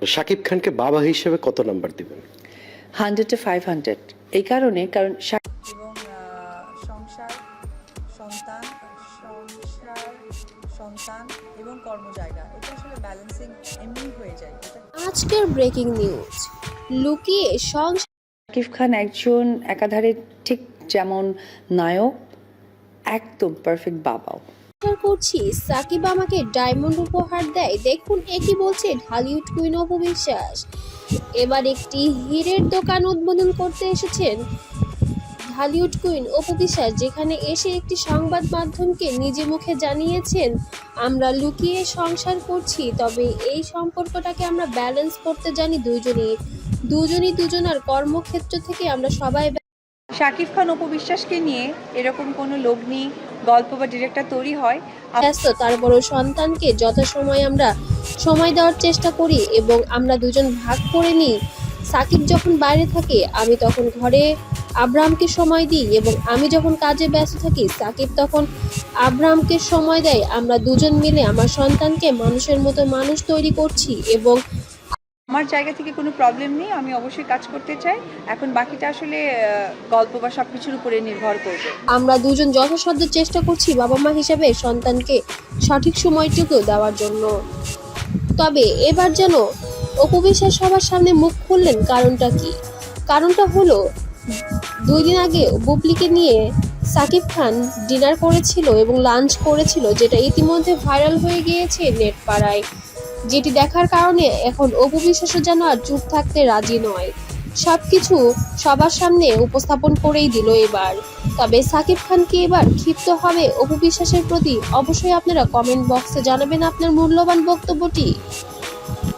শাকিব খানকে বাবা হিসেবে কত নাম্বার দিবেন? 100 to 500। এই কারণে, কারণ এবং সংসার, সন্তান, সন্তান এবং কর্মজায়গা, এটা আসলে ব্যালেন্সিং এমনি হয়ে যায়। আজকের ব্রেকিং নিউজ, লুকিয়ে শাকিব খান একজন একাধারে ঠিক যেমন নায়ক, একদম পারফেক্ট বাবাও। করছি সাকিব আমাকে ডায়মন্ড উপহার দেয়, দেখুন একই বলছে ঢালিউড কুইন অপু বিশ্বাস। এবার একটি হীরের দোকান উদ্বোধন করতে এসেছেন ঢালিউড কুইন অপু বিশ্বাস, যেখানে এসে একটি সংবাদ মাধ্যমকে নিজে মুখে জানিয়েছেন, আমরা লুকিয়ে সংসার করছি, তবে এই সম্পর্কটাকে আমরা ব্যালেন্স করতে জানি দুজনই দুজনার কর্মক্ষেত্র থেকে আমরা সবাই। শাকিব খান অপু বিশ্বাসকে নিয়ে এরকম কোনো লগ্নি গল্প বা ডিরেক্টর তৈরি হয় ব্যস্ত, তারপরও সন্তানকে যথাসময়ে আমরা সময় দেওয়ার চেষ্টা করি এবং আমরা দুজন ভাগ করে নিই। সাকিব যখন বাইরে থাকে আমি তখন ঘরে আব্রাহামকে সময় দিই এবং আমি যখন কাজে ব্যস্ত থাকি সাকিব তখন আব্রাহামকে সময় দেয়। আমরা দুজন মিলে আমার সন্তানকে মানুষের মতো মানুষ তৈরি করছি এবং আমার জায়গা থেকে কোনো প্রবলেম নেই, আমি অবশ্যই কাজ করতে চাই। এখন বাকিটা আসলে গল্প বা সব কিছুর উপরে নির্ভর করবে। আমরা দুজন যথাসাধ্য চেষ্টা করছি বাবা মা হিসেবে সন্তানকে সঠিক সময়টুকু দেওয়ার জন্য। তবে এবার যেন অপু বিশ্বাস সবার সামনে মুখ খুললেন, কারণটা কি? কারণটা হলো 2 দিন আগে বুবলিকে নিয়ে সাকিব খান ডিনার করেছিল এবং লাঞ্চ করেছিল, যেটা ইতিমধ্যে ভাইরাল হয়ে গিয়েছে নেট পাড়ায়, যেটি দেখার কারণে এখন অপু বিশ্বাসও যেন আর চুপ থাকতে রাজি নয়, সবকিছু সবার সামনে উপস্থাপন করেই দিল এবার। তবে সাকিব খান কি এবার ক্ষিপ্ত হবে অপু বিশ্বাসের প্রতি? অবশ্যই আপনারা কমেন্ট বক্সে জানাবেন আপনার মূল্যবান বক্তব্যটি।